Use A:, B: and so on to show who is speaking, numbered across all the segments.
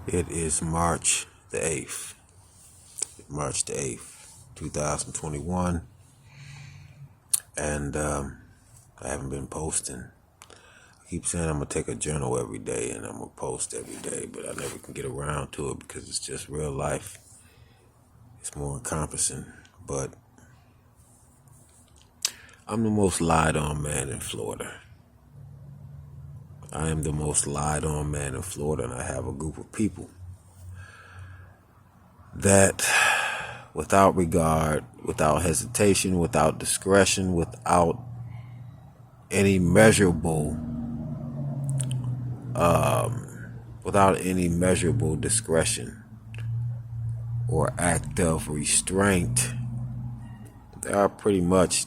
A: It is March the 8th, 2021, and I haven't been posting. I keep saying I'm going to take a journal every day and I'm going to post every day, but I never can get around to it because it's just real life. It's more encompassing, but I'm the most lied on man in Florida. I am the most lied on man in Florida, and I have a group of people that, without regard, without hesitation, without discretion, without any measurable discretion or act of restraint, they are pretty much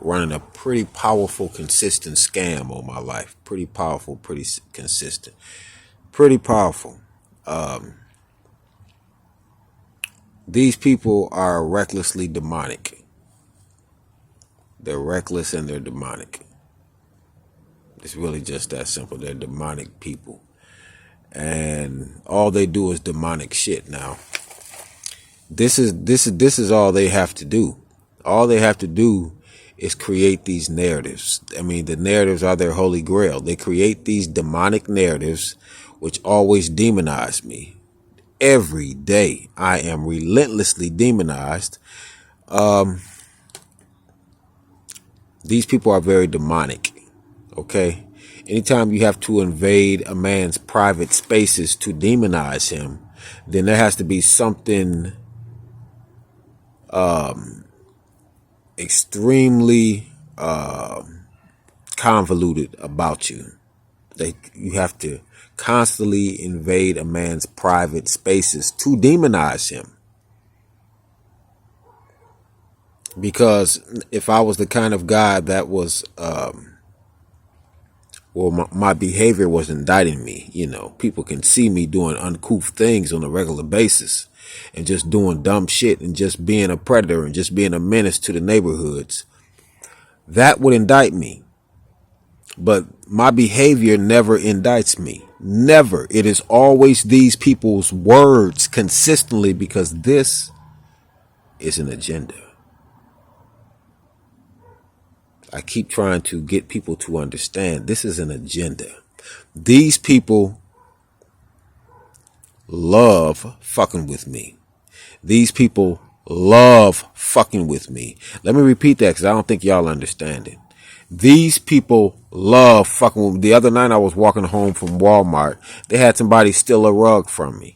A: running a pretty powerful, consistent scam on my life. Pretty powerful, pretty consistent, pretty powerful. These people are recklessly demonic. They're reckless and they're demonic. It's really just that simple. They're demonic people. And all they do is demonic shit now. This is all they have to do. All they have to do is create these narratives. I mean, the narratives are their holy grail. They create these demonic narratives which always demonize me. Every day I am relentlessly demonized. These people are very demonic. Okay? Anytime you have to invade a man's private spaces to demonize him, then there has to be something extremely convoluted about you. You have to constantly invade a man's private spaces to demonize him. Because if I was the kind of guy that was, my behavior was indicting me. You know, people can see me doing uncouth things on a regular basis and just doing dumb shit and just being a predator and just being a menace to the neighborhoods. That would indict me. But my behavior never indicts me. Never. It is always these people's words consistently, because this is an agenda. I keep trying to get people to understand this is an agenda. These people love fucking with me. These people love fucking with me. Let me repeat that because I don't think y'all understand it. These people love fucking with me. The other night I was walking home from Walmart. They had somebody steal a rug from me,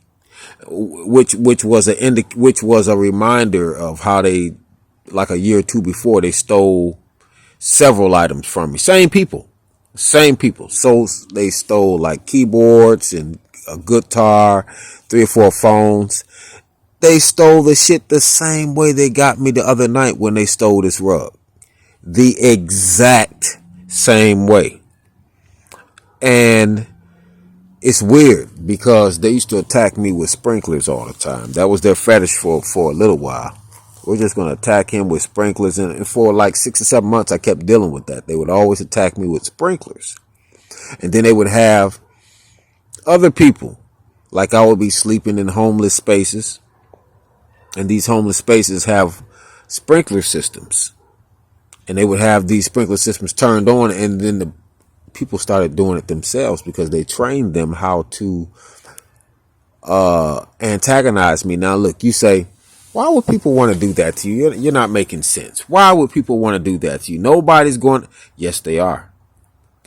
A: which was a reminder of how they, like a year or two before, they stole several items from me. Same people. So they stole like keyboards and a guitar, 3 or 4 phones. They stole the shit the same way they got me the other night when they stole this rug. The exact same way. And it's weird because they used to attack me with sprinklers all the time. That was their fetish for a little while. We're just going to attack him with sprinklers. And for like 6 or 7 months, I kept dealing with that. They would always attack me with sprinklers. And then they would have other people. Like I would be sleeping in homeless spaces. And these homeless spaces have sprinkler systems. And they would have these sprinkler systems turned on. And then the people started doing it themselves because they trained them how to antagonize me. Now, look, you say, why would people want to do that to you? You're not making sense. Why would people want to do that to you? Nobody's going. Yes, they are.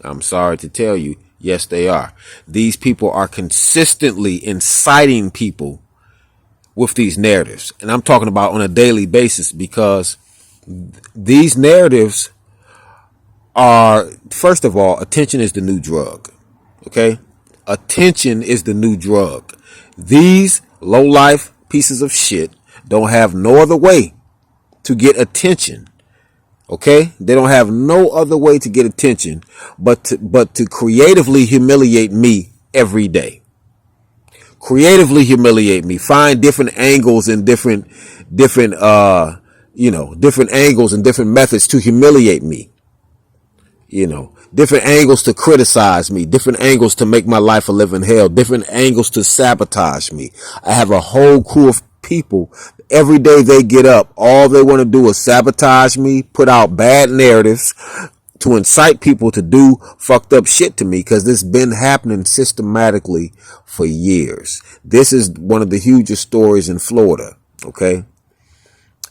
A: I'm sorry to tell you. Yes, they are. These people are consistently inciting people with these narratives. And I'm talking about on a daily basis, because these narratives are, first of all, attention is the new drug. Okay? Attention is the new drug. These low-life pieces of shit don't have no other way to get attention. Okay? They don't have no other way to get attention but to creatively humiliate me every day. Creatively humiliate me. Find different angles and different angles and different methods to humiliate me. You know, different angles to criticize me, different angles to make my life a living hell, different angles to sabotage me. I have a whole crew of people. Every day they get up, all they want to do is sabotage me, put out bad narratives to incite people to do fucked up shit to me, because this has been happening systematically for years. This is one of the hugest stories in Florida, okay?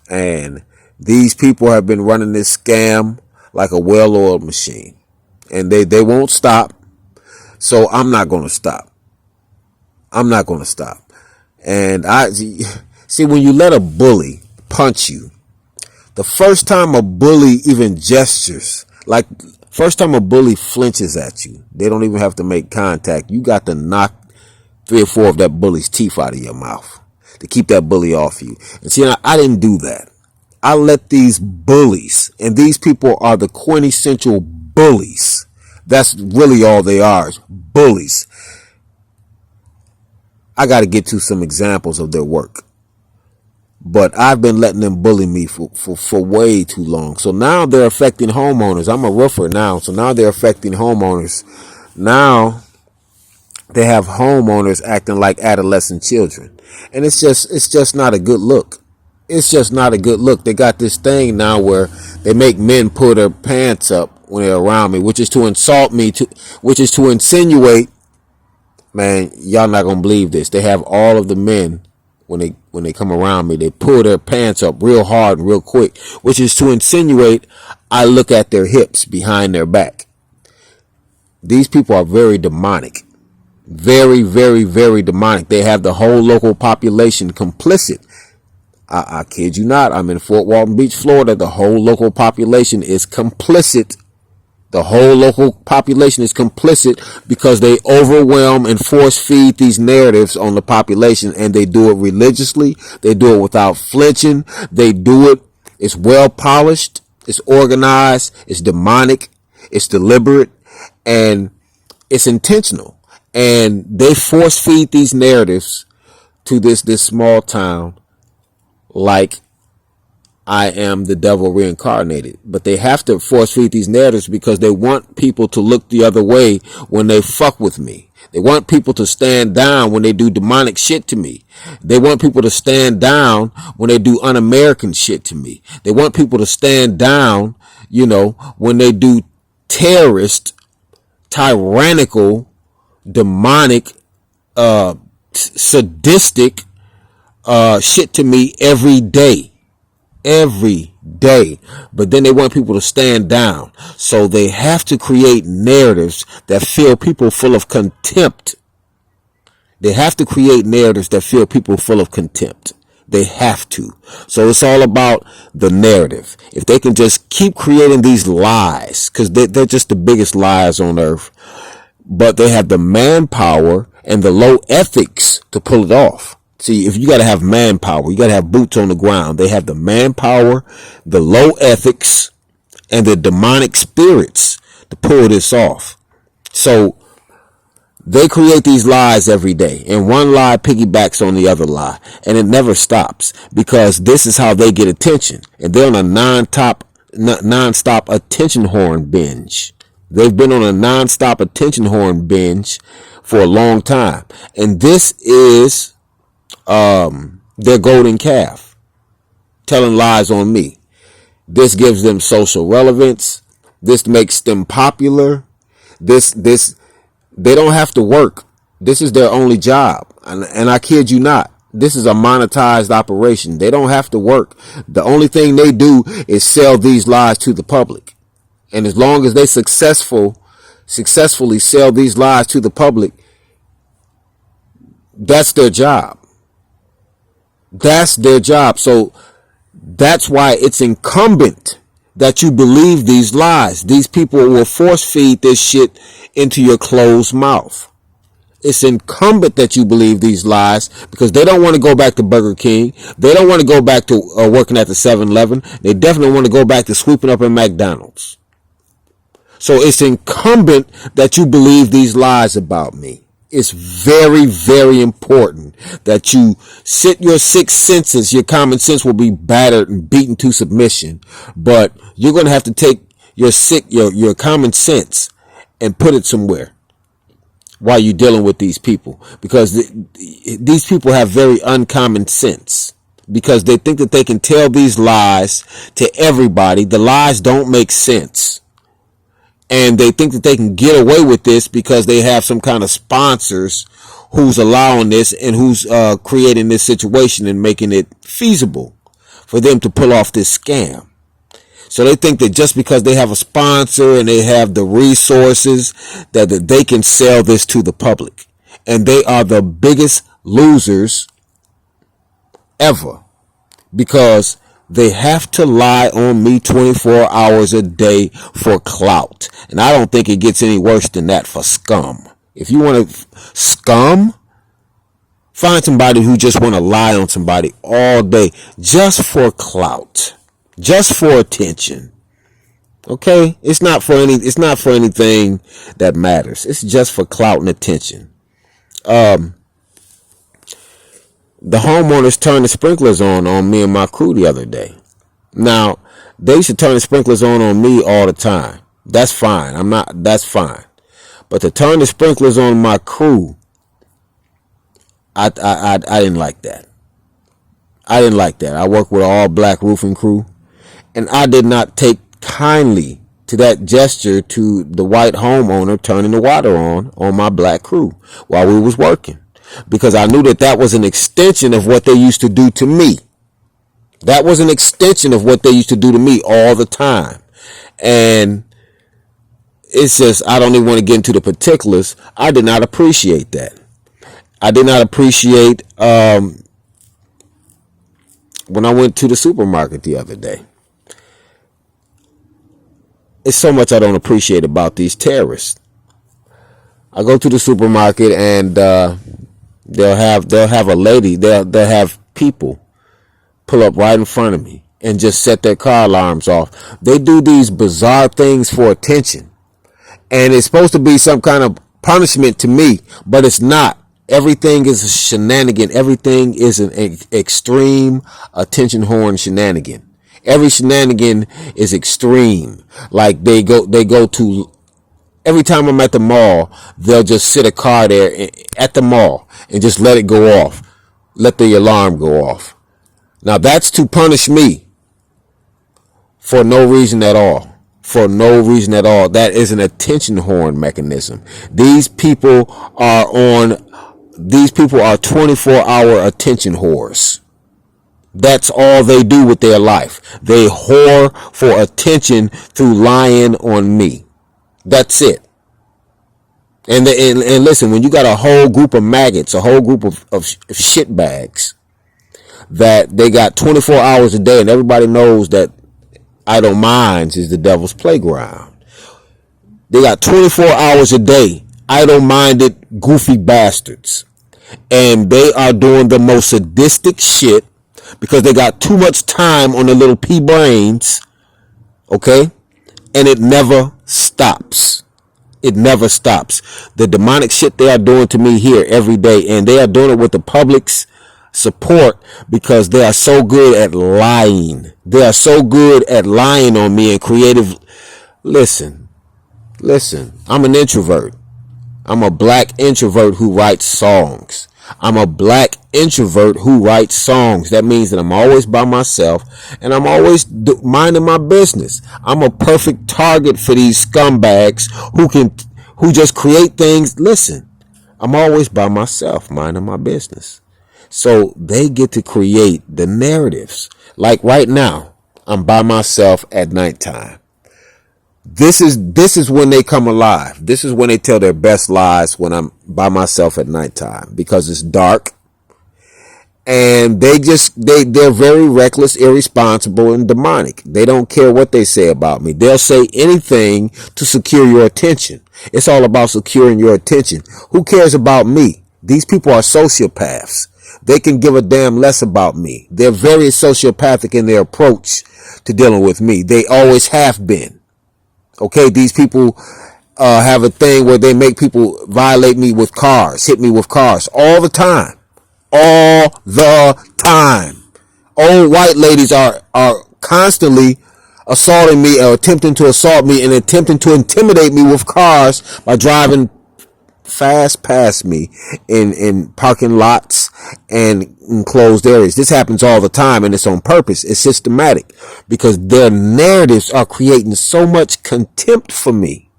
A: And these people have been running this scam like a well-oiled machine. And they won't stop. So I'm not going to stop. I'm not going to stop. And I see, when you let a bully punch you, the first time a bully even gestures, like first time a bully flinches at you, they don't even have to make contact. You got to knock 3 or 4 of that bully's teeth out of your mouth to keep that bully off you. And see, I didn't do that. I let these bullies, and these people are the quintessential bullies. That's really all they are, is bullies. I got to get to some examples of their work. But I've been letting them bully me for way too long. So now they're affecting homeowners. I'm a roofer now. So now they're affecting homeowners. Now they have homeowners acting like adolescent children. And it's just not a good look. It's just not a good look. They got this thing now where they make men pull their pants up when they're around me, which is to insult me, which is to insinuate, man, y'all not going to believe this. They have all of the men, when they come around me, they pull their pants up real hard and real quick, which is to insinuate I look at their hips behind their back. These people are very demonic. Very, very, very demonic. They have the whole local population complicit. I kid you not. I'm in Fort Walton Beach, Florida. The whole local population is complicit. The whole local population is complicit because they overwhelm and force feed these narratives on the population, and they do it religiously. They do it without flinching. They do it. It's well polished. It's organized. It's demonic. It's deliberate, and it's intentional. And they force feed these narratives to this small town like I am the devil reincarnated. But they have to force feed these narratives because they want people to look the other way when they fuck with me. They want people to stand down when they do demonic shit to me. They want people to stand down when they do un-American shit to me. They want people to stand down, when they do terrorist, tyrannical, demonic, sadistic shit to me every day. But then they want people to stand down. So they have to create narratives that fill people full of contempt. They have to create narratives that fill people full of contempt. They have to. So it's all about the narrative. If they can just keep creating these lies, because they're just the biggest liars on earth, but they have the manpower and the low ethics to pull it off. See, if you got to have manpower, you got to have boots on the ground. They have the manpower, the low ethics, and the demonic spirits to pull this off. So they create these lies every day, and one lie piggybacks on the other lie, and it never stops because this is how they get attention. And they're on a non-stop attention whoring binge. They've been on a non-stop attention whoring binge for a long time. And this is their golden calf, telling lies on me. This gives them social relevance. This makes them popular. This they don't have to work. This is their only job. And I kid you not, this is a monetized operation. They don't have to work. The only thing they do is sell these lies to the public. And as long as they successfully sell these lies to the public, that's their job. That's their job. So that's why it's incumbent that you believe these lies. These people will force feed this shit into your closed mouth. It's incumbent that you believe these lies because they don't want to go back to Burger King. They don't want to go back to working at the 7-Eleven. They definitely want to go back to sweeping up at McDonald's. So it's incumbent that you believe these lies about me. It's very, very important that you sit your 6 senses. Your common sense will be battered and beaten to submission, but you're going to have to take your common sense and put it somewhere while you're dealing with these people, because these people have very uncommon sense, because they think that they can tell these lies to everybody. The lies don't make sense. And they think that they can get away with this because they have some kind of sponsors who's allowing this and who's creating this situation and making it feasible for them to pull off this scam. So they think that just because they have a sponsor and they have the resources that they can sell this to the public. And they are the biggest losers ever, because they have to lie on me 24 hours a day for clout. And I don't think it gets any worse than that for scum. If you want to scum, find somebody who just want to lie on somebody all day just for clout, just for attention. Okay? It's not for anything that matters. It's just for clout and attention. The homeowners turned the sprinklers on me and my crew the other day. Now, they should turn the sprinklers on me all the time. That's fine. That's fine. But to turn the sprinklers on my crew, I didn't like that. I didn't like that. I work with an all black roofing crew, and I did not take kindly to that gesture to the white homeowner turning the water on my black crew while we was working. Because I knew that was an extension of what they used to do to me. That was an extension of what they used to do to me all the time. And it's just, I don't even want to get into the particulars. I did not appreciate that. I did not appreciate when I went to the supermarket the other day. It's so much I don't appreciate about these terrorists. I go to the supermarket and they'll have a lady, they'll have people pull up right in front of me and just set their car alarms off. They do these bizarre things for attention, and it's supposed to be some kind of punishment to me, but it's not. Everything is a shenanigan. Everything is an extreme attention horn shenanigan. Every shenanigan is extreme. Like they go to, every time I'm at the mall, they'll just sit a car there at the mall and just let it go off. Let the alarm go off. Now that's to punish me for no reason at all. For no reason at all. That is an attention horn mechanism. These people are 24-hour attention whores. That's all they do with their life. They whore for attention through lying on me. That's it. And listen, when you got a whole group of maggots, a whole group of shit bags that they got 24 hours a day, and everybody knows that idle minds is the devil's playground. They got 24 hours a day, idle-minded, goofy bastards. And they are doing the most sadistic shit because they got too much time on their little pea brains. Okay? And it never stops. It never stops. The demonic shit they are doing to me here every day, and they are doing it with the public's support because they are so good at lying. They are so good at lying on me and creative. Listen, I'm an introvert. I'm a black introvert who writes songs. I'm a black introvert who writes songs. That means that I'm always by myself and I'm always minding my business. I'm a perfect target for these scumbags who just create things. Listen, I'm always by myself, minding my business. So they get to create the narratives. Like right now, I'm by myself at nighttime. This is when they come alive. This is when they tell their best lies, when I'm by myself at nighttime, because it's dark. And they're very reckless, irresponsible, and demonic. They don't care what they say about me. They'll say anything to secure your attention. It's all about securing your attention. Who cares about me? These people are sociopaths. They can give a damn less about me. They're very sociopathic in their approach to dealing with me. They always have been. Okay, these people have a thing where they make people violate me with cars, hit me with cars all the time. All the time. Old white ladies are constantly assaulting me or attempting to assault me and attempting to intimidate me with cars by driving fast past me in parking lots and enclosed areas. This happens all the time, and it's on purpose. It's systematic because their narratives are creating so much contempt for me.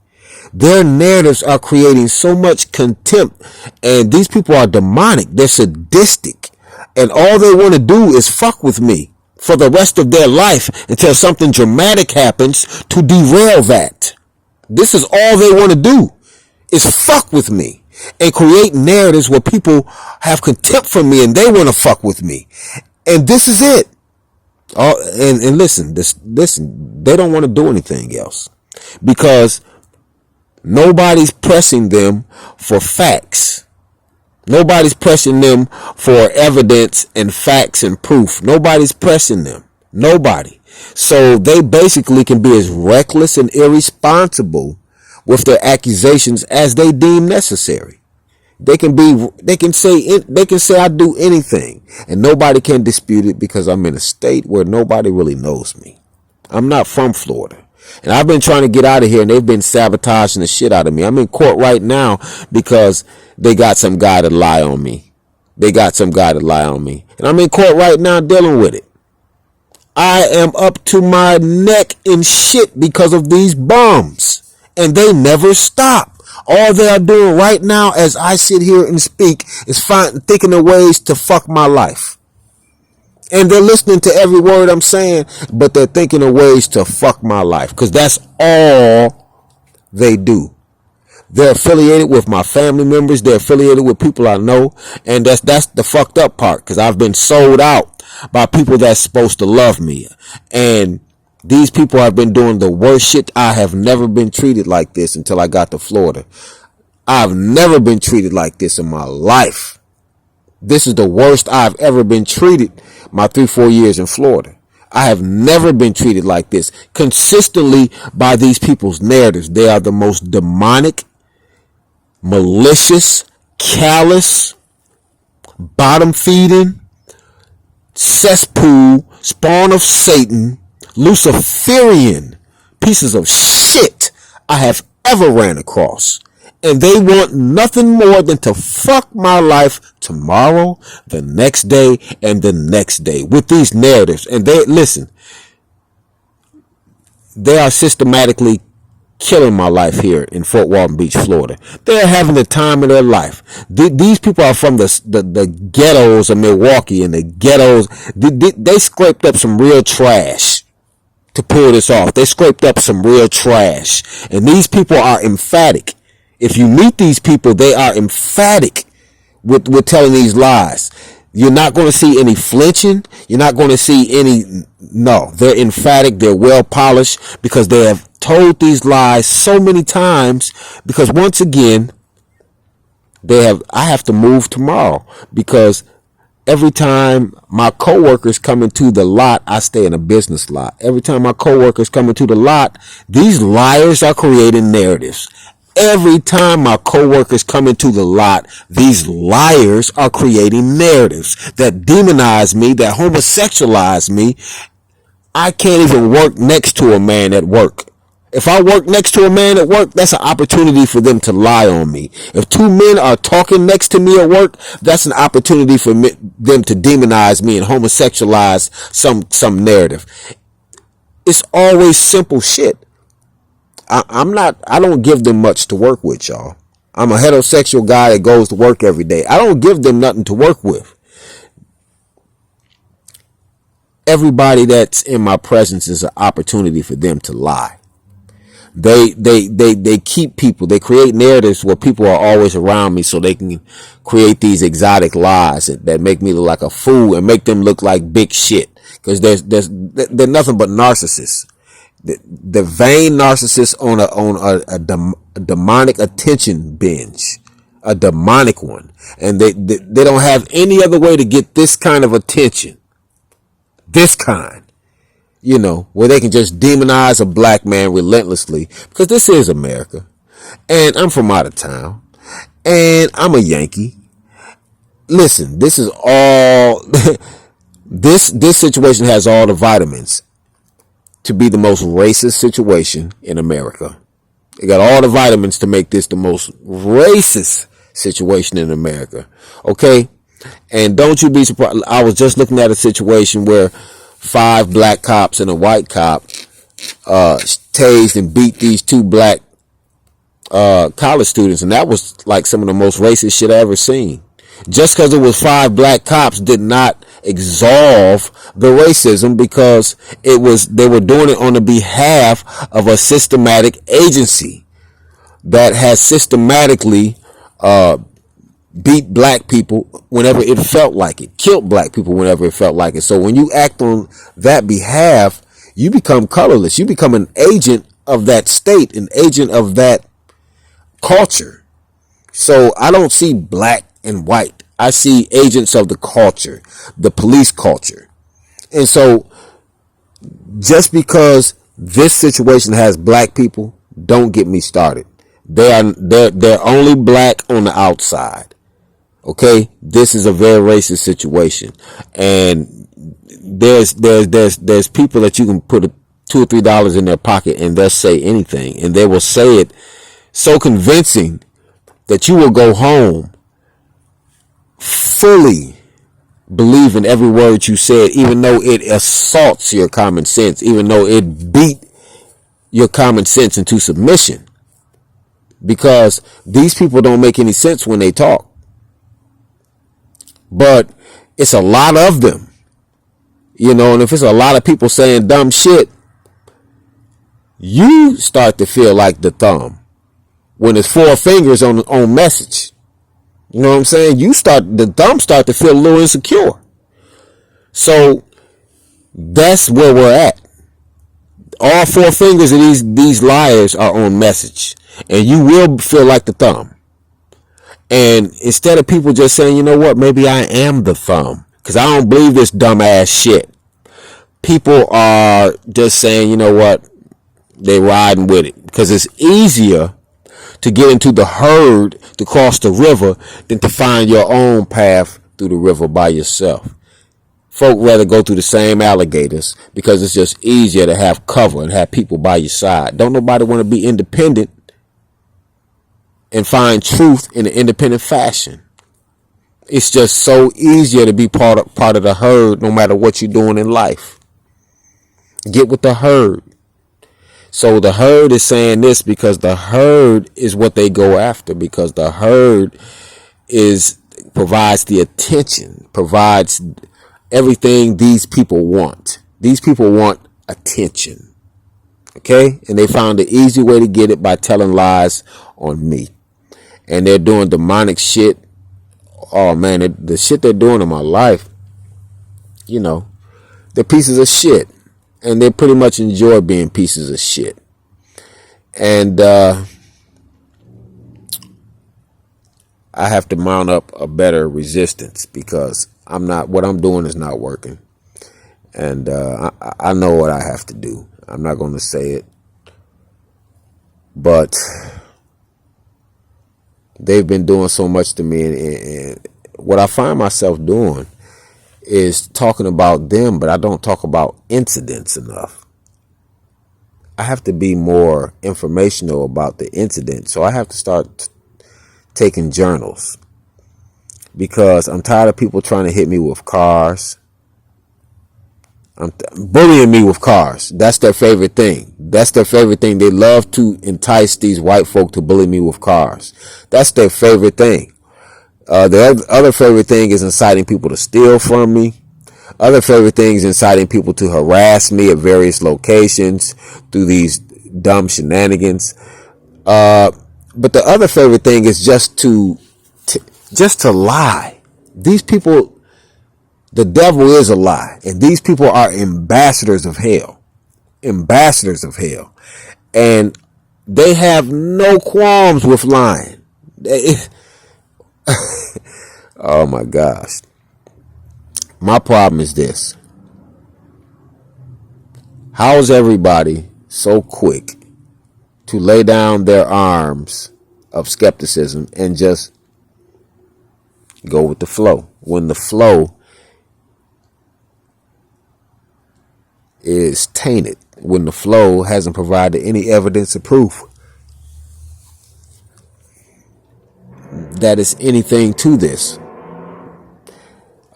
A: Their narratives are creating so much contempt, and these people are demonic. They're sadistic, and all they want to do is fuck with me for the rest of their life until something dramatic happens to derail that. This is all they want to do, is fuck with me and create narratives where people have contempt for me and they want to fuck with me. And this is it. And listen, they don't want to do anything else because nobody's pressing them for facts. Nobody's pressing them for evidence and facts and proof. Nobody's pressing them. Nobody. So they basically can be as reckless and irresponsible with their accusations as they deem necessary. They can say I do anything and nobody can dispute it because I'm in a state where nobody really knows me. I'm not from Florida. And I've been trying to get out of here and they've been sabotaging the shit out of me. I'm in court right now because they got some guy to lie on me. And I'm in court right now dealing with it. I am up to my neck in shit because of these bums. And they never stop. All they are doing right now as I sit here and speak is thinking of ways to fuck my life. And they're listening to every word I'm saying, but they're thinking of ways to fuck my life because that's all they do. They're affiliated with my family members. They're affiliated with people I know. And that's the fucked up part because I've been sold out by people that's supposed to love me. And these people have been doing the worst shit. I have never been treated like this until I got to Florida. I've never been treated like this in my life. This is the worst I've ever been treated my 3-4 years in Florida. I have never been treated like this consistently by these people's narratives. They are the most demonic, malicious, callous, bottom feeding, cesspool, spawn of Satan, Luciferian pieces of shit I have ever ran across. And they want nothing more than to fuck my life tomorrow, the next day, and the next day with these narratives. And they are systematically killing my life here in Fort Walton Beach, Florida. They're having the time of their life. These people are from the ghettos of Milwaukee and the ghettos. They scraped up some real trash to pull this off. They scraped up some real trash. And these people are emphatic. If you meet these people, they are emphatic with telling these lies. You're not going to see any flinching. You're not going to see any. No, they're emphatic. They're well polished because they have told these lies so many times. Because once again, I have to move tomorrow because every time my coworkers come into the lot, I stay in a business lot. Every time my coworkers come into the lot, these liars are creating narratives. Every time my coworkers come into the lot, these liars are creating narratives that demonize me, that homosexualize me. I can't even work next to a man at work. If I work next to a man at work, that's an opportunity for them to lie on me. If two men are talking next to me at work, that's an opportunity for them to demonize me and homosexualize some narrative. It's always simple shit. I don't give them much to work with, y'all. I'm a heterosexual guy that goes to work every day. I don't give them nothing to work with. Everybody that's in my presence is an opportunity for them to lie. They keep people, they create narratives where people are always around me so they can create these exotic lies that make me look like a fool and make them look like big shit. Because they're nothing but narcissists. The vain narcissist on a demonic attention binge, a demonic one, and they don't have any other way to get this kind of attention, this kind, where they can just demonize a black man relentlessly because this is America, and I'm from out of town, and I'm a Yankee. Listen, this is all this situation has all the vitamins to be the most racist situation in America. They got all the vitamins to make this the most racist situation in America. Okay? And don't you be surprised. I was just looking at a situation where 5 black cops and a white cop tased and beat these 2 black college students, and that was like some of the most racist shit I ever seen. Just because it was 5 black cops did not absolve the racism, because they were doing it on the behalf of a systematic agency that has systematically beat black people whenever it felt like it, killed black people whenever it felt like it. So when you act on that behalf, you become colorless. You become an agent of that state, an agent of that culture. So I don't see black and white. I see agents of the culture, the police culture. And so just this situation has black people, don't get me started. They're only black on the outside. Okay, this is a very racist situation, and there's people that you can put $2 or $3 in their pocket and they'll say anything, and they will say it so convincing that you will go home fully believing every word you said, even though it assaults your common sense, even though it beat your common sense into submission, because these people don't make any sense when they talk. But it's a lot of them, and if it's a lot of people saying dumb shit, you start to feel like the thumb when it's 4 fingers on message. You know what I'm saying? The thumb start to feel a little insecure. So that's where we're at. All 4 fingers of these liars are on message, and you will feel like the thumb. And instead of people just saying, you know what, maybe I am the thumb, because I don't believe this dumbass shit, people are just saying, you know what, they riding with it, because it's easier to get into the herd to cross the river than to find your own path through the river by yourself. Folk rather go through the same alligators because it's just easier to have cover and have people by your side. Don't nobody want to be independent and find truth in an independent fashion. It's just so easier to be part of the herd, no matter what you're doing in life. Get with the herd. So the herd is saying this because the herd is what they go after, because the herd provides the attention, provides everything these people want. These people want attention. Okay? And they found the easy way to get it by telling lies on me. And they're doing demonic shit. Oh man, the shit they're doing in my life, they're pieces of shit. And they pretty much enjoy being pieces of shit. And I have to mount up a better resistance, because what I'm doing is not working. And I know what I have to do. I'm not going to say it. But they've been doing so much to me. And what I find myself doing is talking about them, but I don't talk about incidents enough. I have to be more informational about the incident. So I have to start taking journals, because I'm tired of people trying to hit me with cars. Bullying me with cars. That's their favorite thing. They love to entice these white folk to bully me with cars. That's their favorite thing. The other favorite thing is inciting people to steal from me. Other favorite thing is inciting people to harass me at various locations through these dumb shenanigans. But the other favorite thing is just to lie. These people, the devil is a lie, and these people are ambassadors of hell. Ambassadors of hell, and they have no qualms with lying. Oh my gosh. My problem is this. How is everybody so quick to lay down their arms of skepticism and just go with the flow, when the flow is tainted when the flow hasn't provided any evidence of proof that is anything to this.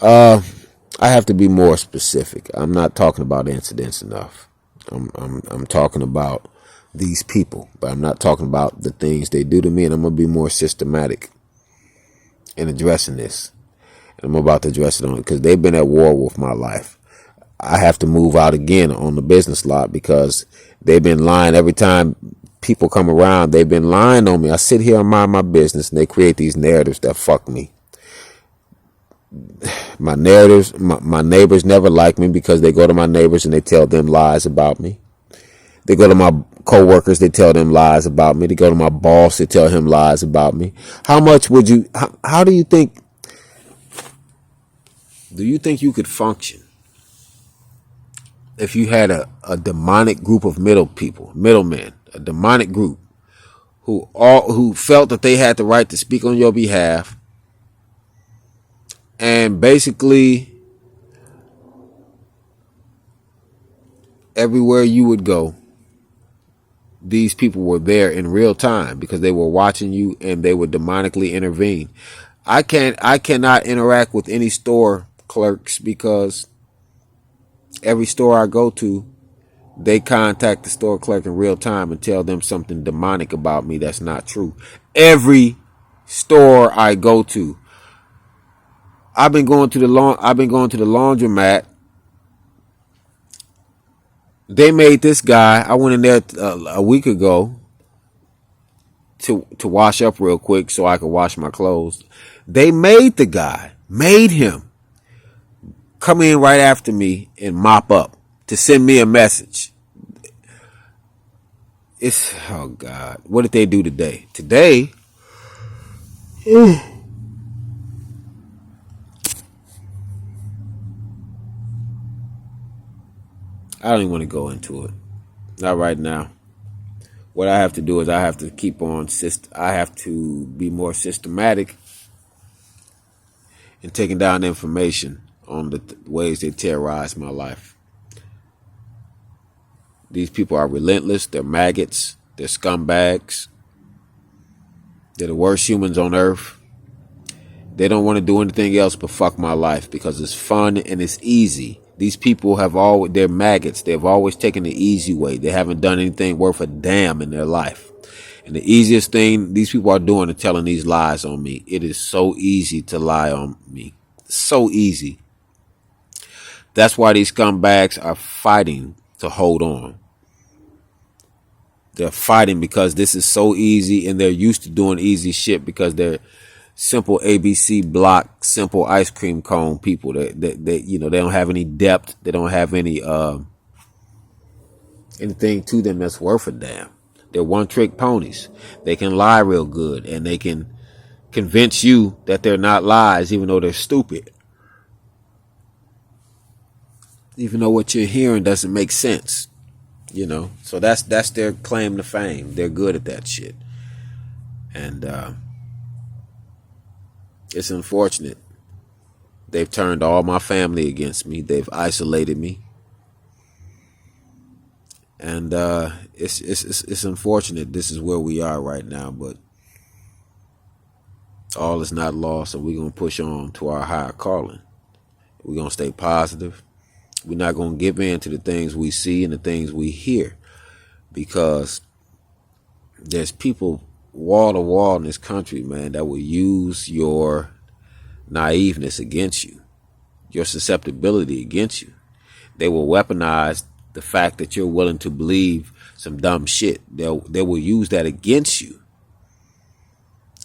A: I have to be more specific. I'm not talking about incidents enough. I'm talking about these people, but I'm not talking about the things they do to me, and I'm gonna be more systematic in addressing this. And I'm about to address it on it because they've been at war with my life. I have to move out again on the business lot because they've been lying every time people come around. They've been lying on me. I sit here and mind my business, and they create these narratives that fuck me. My narratives, my neighbors never like me because they go to my neighbors and they tell them lies about me. They go to my co-workers, they tell them lies about me. They go to my boss, they tell him lies about me. How much would you, how do you think you could function if you had a demonic group of middlemen, a demonic group who felt that they had the right to speak on your behalf, and basically everywhere you would go, these people were there in real time because they were watching you and they would demonically intervene. I cannot interact with any store clerks because every store I go to, they contact the store clerk in real time and tell them something demonic about me that's not true. Every store I go to. I've been going to the laundromat. They made this guy. I went in there a week ago to wash up real quick so I could wash my clothes. They made him come in right after me and mop up to send me a message. It's, oh God, what did they do today? Today, I don't even want to go into it. Not right now. What I have to do is I have to be more systematic in taking down information on the ways they terrorize my life. These people are relentless. They're maggots. They're scumbags. They're the worst humans on earth. They don't want to do anything else but fuck my life because it's fun and it's easy. These people they're maggots. They've always taken the easy way. They haven't done anything worth a damn in their life. And the easiest thing these people are doing is telling these lies on me. It is so easy to lie on me. So easy. That's why these scumbags are fighting to hold on. They're fighting because this is so easy and they're used to doing easy shit because they're simple ABC block, simple ice cream cone people. They don't have any depth. They don't have any anything to them that's worth a damn. They're one trick ponies. They can lie real good and they can convince you that they're not lies even though they're stupid. Even though what you're hearing doesn't make sense. So that's their claim to fame. They're good at that shit. And it's unfortunate. They've turned all my family against me. They've isolated me. And it's unfortunate this is where we are right now, but all is not lost, and we're going to push on to our higher calling. We're going to stay positive. We're not going to give in to the things we see and the things we hear, because there's people wall to wall in this country, man, that will use your naiveness against you, your susceptibility against you. They will weaponize the fact that you're willing to believe some dumb shit. They will use that against you.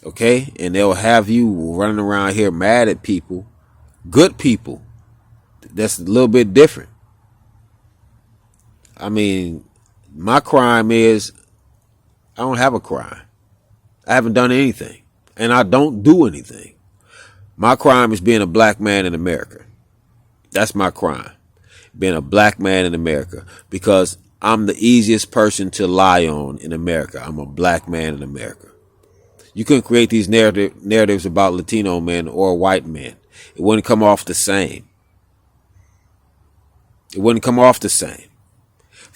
A: Okay? And they'll have you running around here mad at people, good people. That's a little bit different. I mean, my crime is I don't have a crime. I haven't done anything. And I don't do anything. My crime is being a black man in America. That's my crime. Being a black man in America. Because I'm the easiest person to lie on in America. I'm a black man in America. You couldn't create these narratives about Latino men or white men. It wouldn't come off the same. It wouldn't come off the same.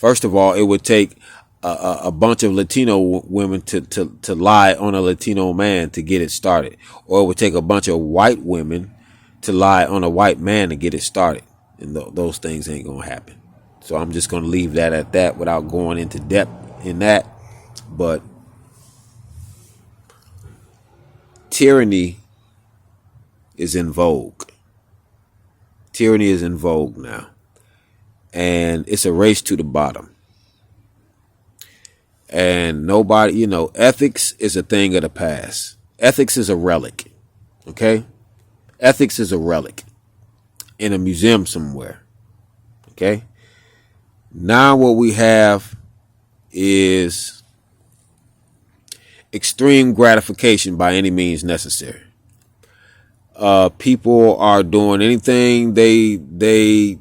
A: First of all, it would take a bunch of Latino women to lie on a Latino man to get it started. Or it would take a bunch of white women to lie on a white man to get it started. And those things ain't going to happen. So I'm just going to leave that at that without going into depth in that. But tyranny is in vogue. Tyranny is in vogue now. And it's a race to the bottom. And nobody, ethics is a thing of the past. Ethics is a relic. Okay? Ethics is a relic in a museum somewhere. Okay? Now what we have is extreme gratification by any means necessary. People are doing anything they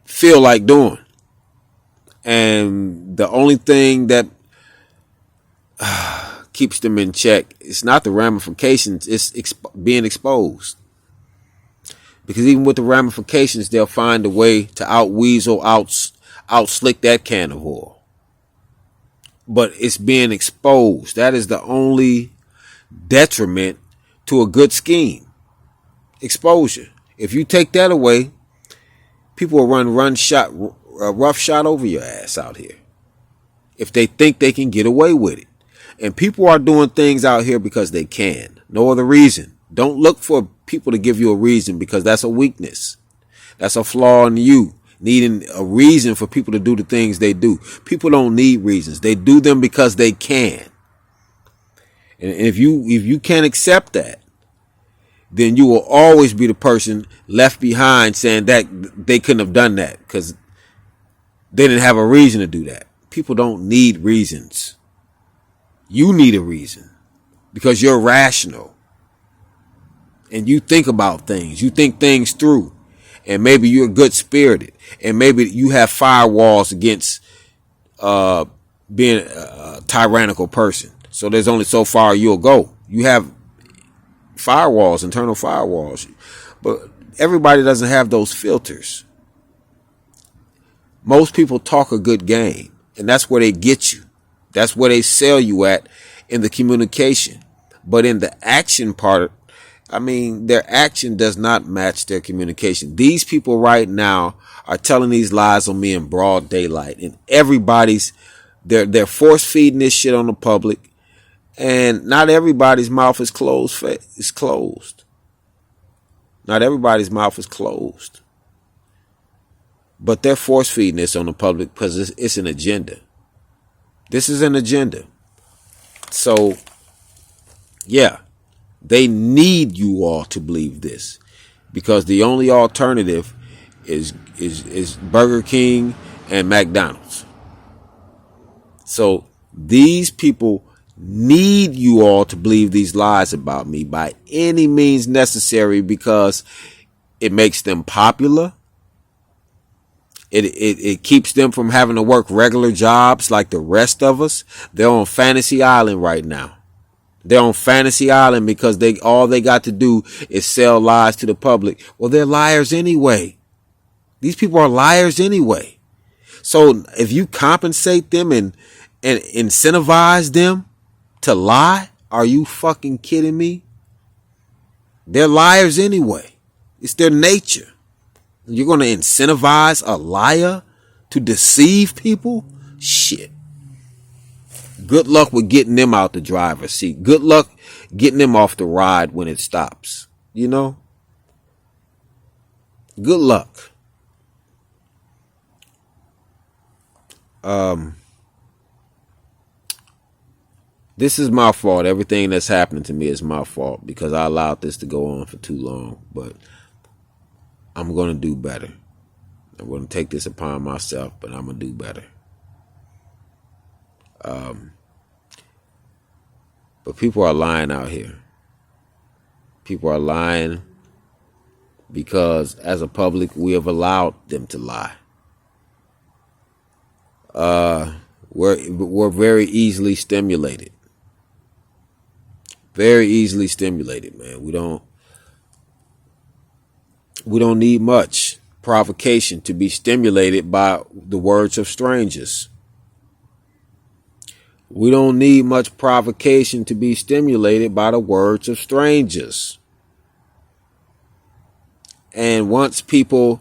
A: feel like doing. And the only thing that keeps them in check, it's not the ramifications, it's being exposed. Because even with the ramifications, they'll find a way to out-weasel, out-slick that can of oil. But it's being exposed. That is the only detriment to a good scheme. Exposure. If you take that away, people will run roughshod over your ass out here. If they think they can get away with it. And people are doing things out here because they can. No other reason. Don't look for people to give you a reason, because that's a weakness. That's a flaw in you, needing a reason for people to do the things they do. People don't need reasons. They do them because they can. And if you can't accept that, then you will always be the person left behind saying that they couldn't have done that because they didn't have a reason to do that. People don't need reasons. You need a reason because you're rational and you think about things. You think things through, and maybe you're good spirited, and maybe you have firewalls against being a tyrannical person. So there's only so far you'll go. You have firewalls, internal firewalls, but everybody doesn't have those filters. Most people talk a good game, and that's where they get you. That's where they sell you at in the communication. But in the action part, their action does not match their communication. These people right now are telling these lies on me in broad daylight, and everybody's they're force feeding this shit on the public, and not everybody's mouth is closed. Not everybody's mouth is closed, but they're force feeding this on the public because it's an agenda. This is an agenda. So, yeah, they need you all to believe this, because the only alternative is Burger King and McDonald's. So these people need you all to believe these lies about me by any means necessary, because it makes them popular. It keeps them from having to work regular jobs like the rest of us. They're on Fantasy Island right now. They're on Fantasy Island because all they got to do is sell lies to the public. Well, they're liars anyway. These people are liars anyway. So if you compensate them and incentivize them to lie, are you fucking kidding me? They're liars anyway. It's their nature. You're going to incentivize a liar to deceive people? Shit. Good luck with getting them out the driver's seat. Good luck getting them off the ride when it stops. Good luck. This is my fault. Everything that's happening to me is my fault because I allowed this to go on for too long. But I'm going to do better. I'm going to take this upon myself, but I'm going to do better. But people are lying out here. People are lying because as a public, we have allowed them to lie. We're very easily stimulated. Very easily stimulated, man. We don't need much. provocation to be stimulated by the words of strangers. We don't need much provocation to be stimulated by the words of strangers. And once people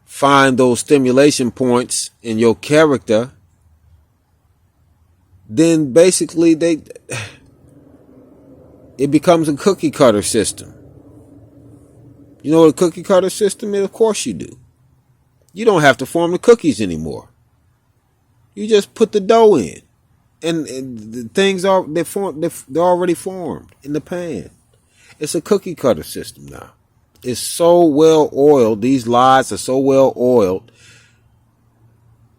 A: find those stimulation points in your character, then basically it becomes a cookie cutter system. You know what a cookie cutter system is? Of course you do. You don't have to form the cookies anymore. You just put the dough in. And the things they're already formed in the pan. It's a cookie cutter system now. It's so well oiled. These lies are so well oiled.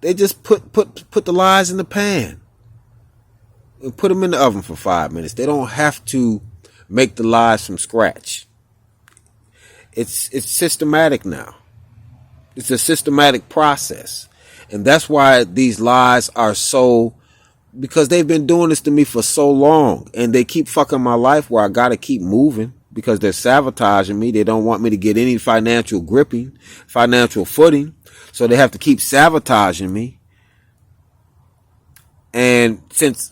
A: They just put the lies in the pan and put them in the oven for 5 minutes. They don't have to make the lies from scratch. It's systematic now. It's a systematic process. And that's why these lies are so, because they've been doing this to me for so long, and they keep fucking my life where I gotta keep moving because they're sabotaging me. They don't want me to get any financial footing. So they have to keep sabotaging me. And since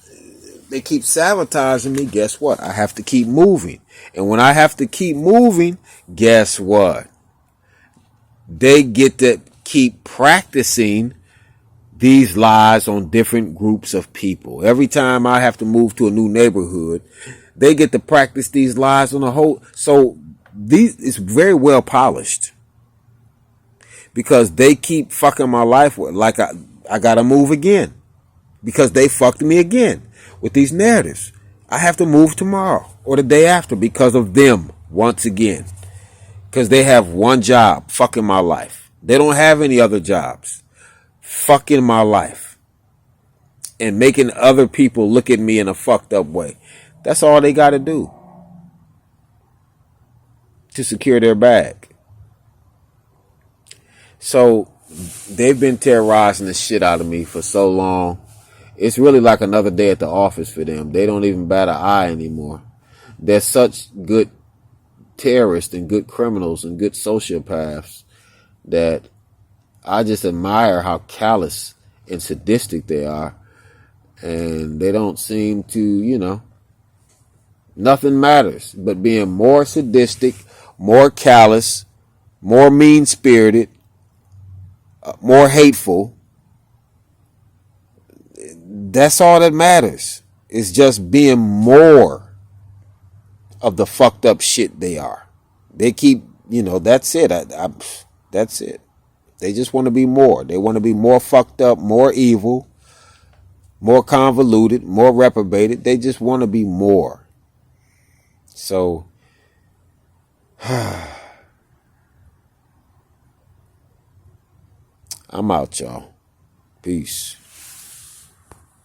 A: they keep sabotaging me, guess what? I have to keep moving. And when I have to keep moving, guess what? They get to keep practicing these lies on different groups of people. Every time I have to move to a new neighborhood, they get to practice these lies on a whole. So it's very well polished because they keep fucking my life with, like I gotta move again because they fucked me again with these narratives. I have to move tomorrow or the day after because of them once again. Because they have one job, fucking my life. They don't have any other jobs. Fucking my life. And making other people look at me in a fucked up way. That's all they got to do to secure their bag. So they've been terrorizing the shit out of me for so long. It's really like another day at the office for them. They don't even bat an eye anymore. They're such good terrorists and good criminals and good sociopaths that I just admire how callous and sadistic they are. And they don't seem to, nothing matters but being more sadistic, more callous, more mean-spirited, more hateful. That's all that matters. It's just being more of the fucked up shit they are. They keep, that's it. That's it. They just want to be more. They want to be more fucked up, more evil, more convoluted, more reprobated. They just want to be more. So, I'm out, y'all. Peace.